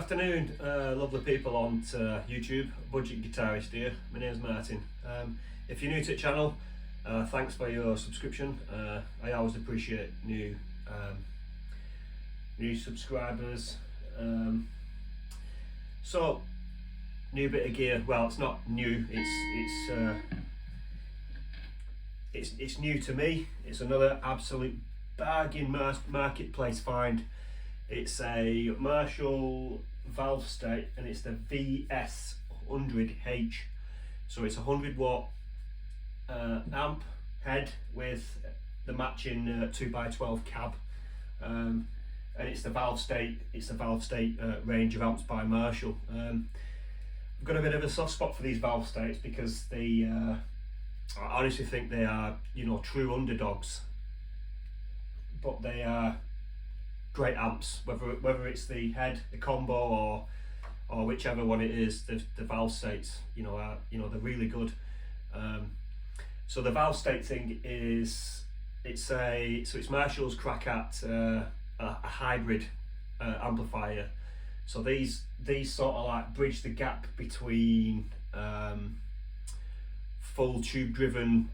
afternoon, lovely people on YouTube. Budget guitarist here. My name's Martin. If you're new to the channel, thanks for your subscription. I always appreciate new subscribers. So, new bit of gear. Well, it's not new. It's new to me. It's another absolute bargain marketplace find. It's a Marshall valve state and it's the VS100H. So it's a 100-watt amp head with the matching 2x12 cab, and it's the valve state. It's the valve state range of amps by Marshall. I've got a bit of a soft spot for these valve states because they, I honestly think they are, true underdogs. But they are great amps, whether it's the head, the combo, or whichever one it is. The valve states, are they're really good. So the valve state thing is it's Marshall's crack at a hybrid amplifier. So these sort of like bridge the gap between full tube driven,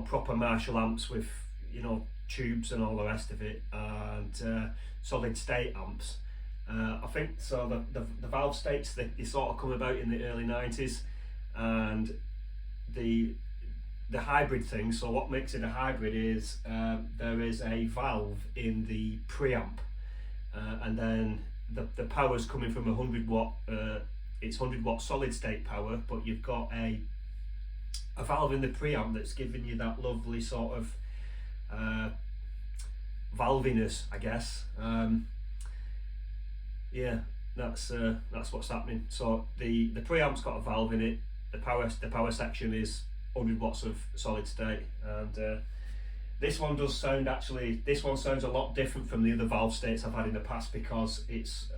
proper Marshall amps with tubes and all the rest of it, and solid state amps. I think so. The valve states, they sort of come about in the early 90s, and the hybrid thing. So what makes it a hybrid is there is a valve in the preamp, and then the power's coming from 100-watt. It's 100-watt solid state power, but you've got a valve in the preamp that's giving you that lovely sort of valviness, I guess. Yeah, that's what's happening. So the preamp's got a valve in it. The power section is 100 watts of solid state, and this one sounds a lot different from the other valve states I've had in the past, because it's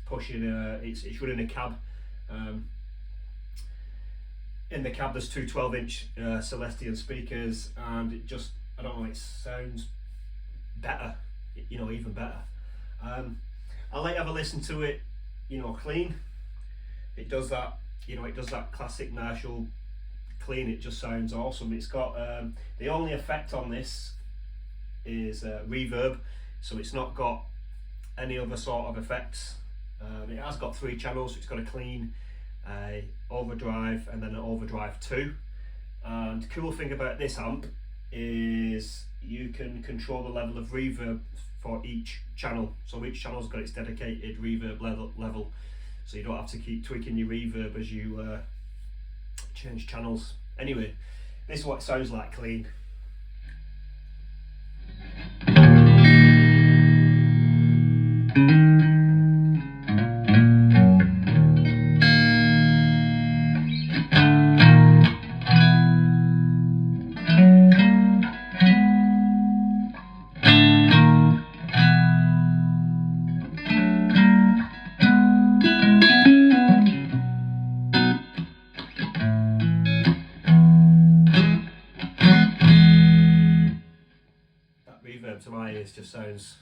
pushing it's running a cab. In the cab there's two 12-inch Celestion speakers, and it just, I don't know, it sounds better, even better. I'll let you have a listen to it, clean. It does that, it does that classic Marshall clean. It just sounds awesome. It's got the only effect on this is reverb, so it's not got any other sort of effects. It has got 3 channels. So it's got a clean, a overdrive, and then an overdrive 2. And the cool thing about this amp is you can control the level of reverb for each channel. So each channel's got its dedicated reverb level, so you don't have to keep tweaking your reverb as you change channels. Anyway, this is what it sounds like clean. Reverb to my ears just sounds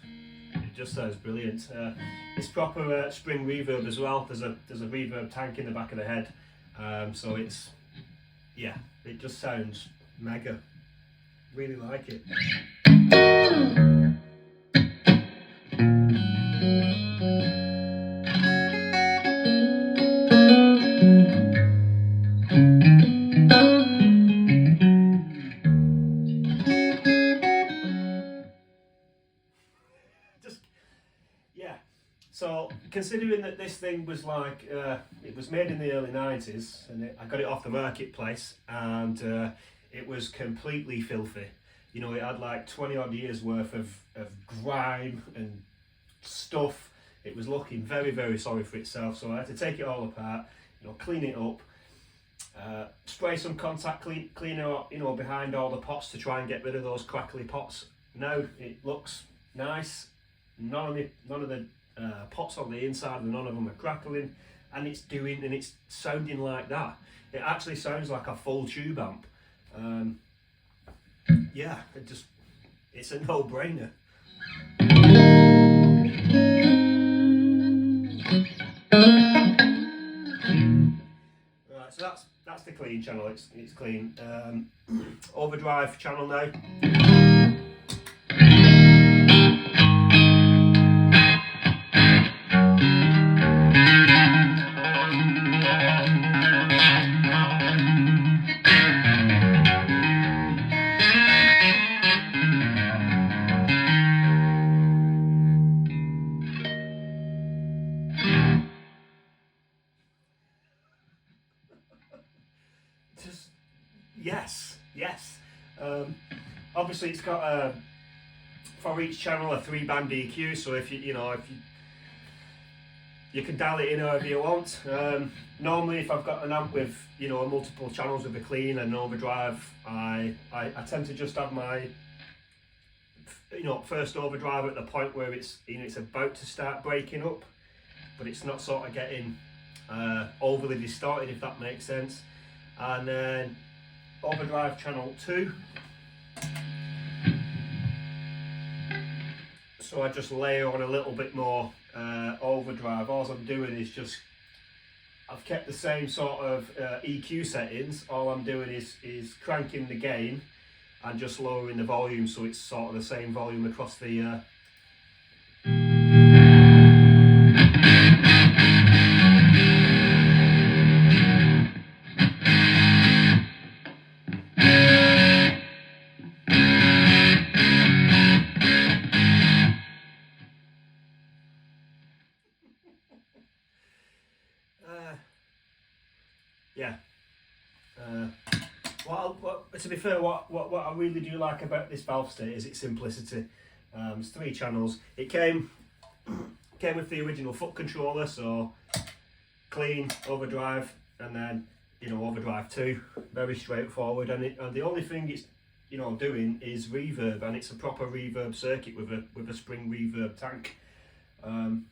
brilliant. It's proper spring reverb as well. There's a reverb tank in the back of the head, so it just sounds mega. Really like it. So considering that this thing was like, it was made in the early 90s, and I got it off the marketplace, and it was completely filthy. It had like 20 odd years worth of grime and stuff. It was looking very, very sorry for itself, so I had to take it all apart, clean it up, spray some contact cleaner behind all the pots to try and get rid of those crackly pots. Now it looks nice. None of the pots on the inside, and none of them are crackling, and it's sounding like that. It actually sounds like a full tube amp. Yeah, it's a no-brainer. Right, so that's the clean channel. It's clean. Overdrive channel now. Just yes. Obviously, it's got for each channel a 3-band EQ. So if you can dial it in however you want. Normally, if I've got an amp with multiple channels with a clean and overdrive, I tend to just have my first overdrive at the point where it's it's about to start breaking up, but it's not sort of getting overly distorted, if that makes sense. And then overdrive channel 2. So I just layer on a little bit more overdrive. All I'm doing is I've kept the same sort of EQ settings. All I'm doing is cranking the gain and just lowering the volume, so it's sort of the same volume across the yeah. To be fair, what I really do like about this valve state is its simplicity. It's 3 channels. It came with the original foot controller, so clean, overdrive, and then overdrive 2. Very straightforward, and the only thing it's doing is reverb, and it's a proper reverb circuit with a spring reverb tank. And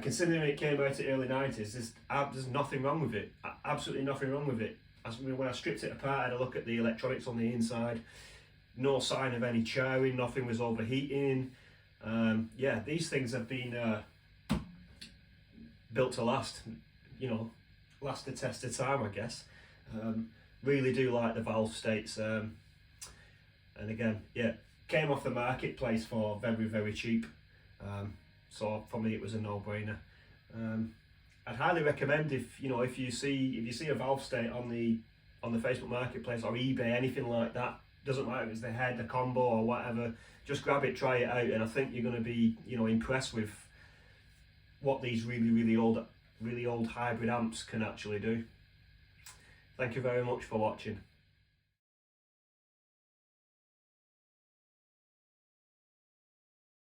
considering it came out in the early 90s, there's nothing wrong with it. Absolutely nothing wrong with it. When I stripped it apart, I had a look at the electronics on the inside. No sign of any charring, nothing was overheating. Yeah, these things have been built to last, last the test of time, I guess. Really do like the valve states. And again, yeah, came off the marketplace for very, very cheap. So for me, it was a no-brainer. I'd highly recommend if you see a valve state on the Facebook Marketplace or eBay, anything like that. Doesn't matter if it's the head, the combo, or whatever. Just grab it, try it out, and I think you're going to be impressed with what these really old hybrid amps can actually do. Thank you very much for watching.